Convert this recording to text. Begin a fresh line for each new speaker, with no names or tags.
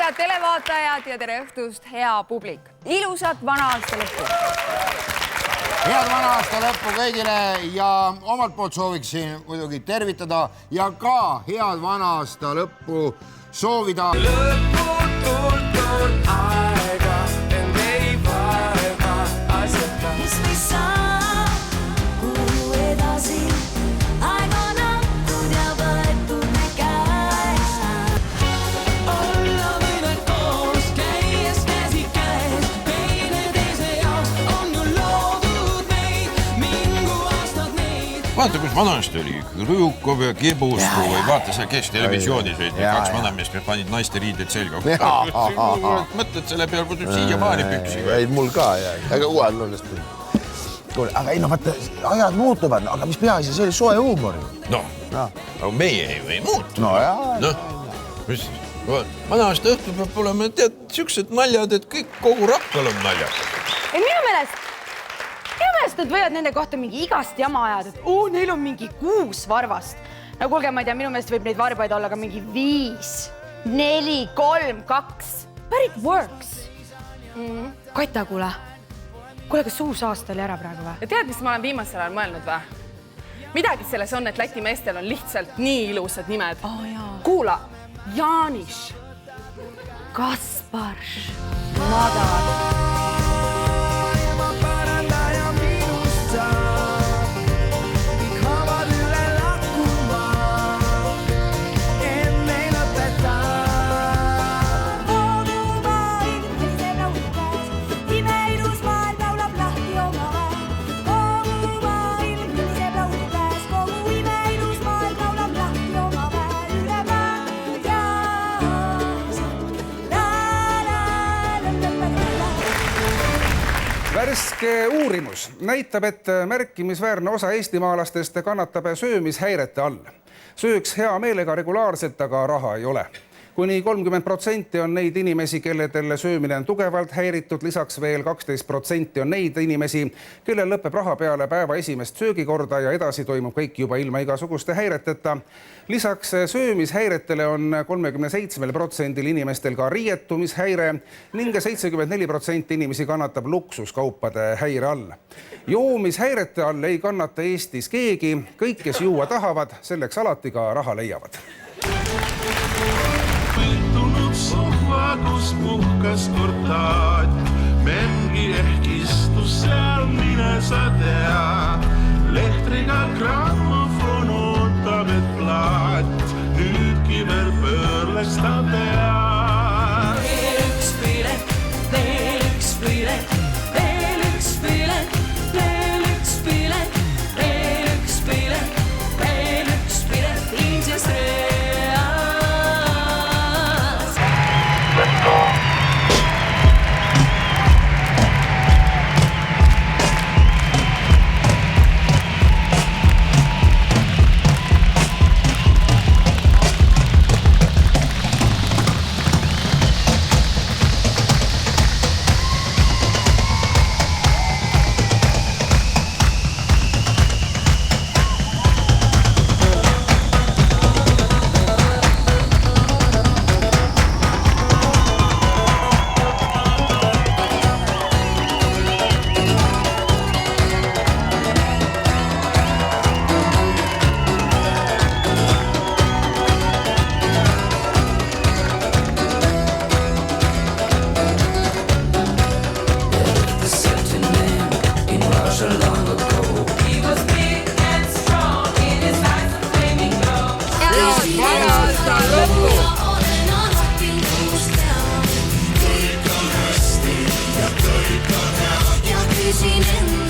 head televaatajad ja tere õhtust, hea publik. Ilusat vana aasta lõppu.
Head vana aasta lõppu kõigile ja omalt poolt sooviksin muidugi tervitada ja ka head vana aasta lõppu soovida. Lõputult on aega, en ei vaeva asjata.
Mis me saa, kuhu edasi, aeg on antud ja võetud me käes. Olla võime koos, käies käsi käes, teine teise jaoks on ju loodud meid, mingu aastad neid.
Vaata, kus vanasti oli Rõjukov ja Kibustu või vaata see kes televisioonis olid kaks vanameest, mis panid naiste riided selga. Mõtled selle peal, kus siia maani püksi.
Ei, mul ka, aga uuel lõllest püksi. Aga ei, no vaata, ajad muutuvad, aga mis peaasi, see oli soe huumor.
Noh, aga meie ei muutu.
No jaa.
Noh, mis vana aasta õhtul peab olema, tead, siuksed naljad, et kõik kogu Rapal on naljad.
Minu meelest nad võivad nende kohta mingi igast jama ajada, et neil on mingi 6 varvast. No kuulge, ma ei tea, minu meelest võib neid varbaid olla ka mingi 5, 4, 3, 2. But it works. Kata, kuule, kas uus aasta oli ära praegu või?
Ja tead, mis ma olen viimasel ajal mõelnud või? Midagi selles on, et Läti meestel on lihtsalt nii ilusad nimed. Kuula, Jaaniš,
Kaspar, Madar.
Värske uurimus näitab, et märkimisväärne osa eestimaalastest kannatab söömishäirete all. Sööks hea meelega regulaarselt, aga raha ei ole. Kuni 30% on neid inimesi, kelledel söömine on tugevalt häiritud, lisaks veel 12% on neid inimesi, kellel lõpeb raha peale päeva esimest söögikorda ja edasi toimub kõik juba ilma igasuguste häireteta. Lisaks söömishäiretele on 37% inimestel ka riietumishäire ning 74% inimesi kannatab luksuskaupade häire all. Joomishäirete all ei kannata Eestis keegi, kõik, kes juua tahavad, selleks alati ka raha leiavad.
Sohva, kus puhkas kortaat, mengi ehk istus seal, mine sa tea. Lehtriga grammofon ootab, et plaat, nüüdki veel pöörleks ta pead.
Veel üks pilet, veel üks pilet, veel üks pilet, veel üks pilet, veel üks pilet, veel üks pilet, Indias reas. Küsin enda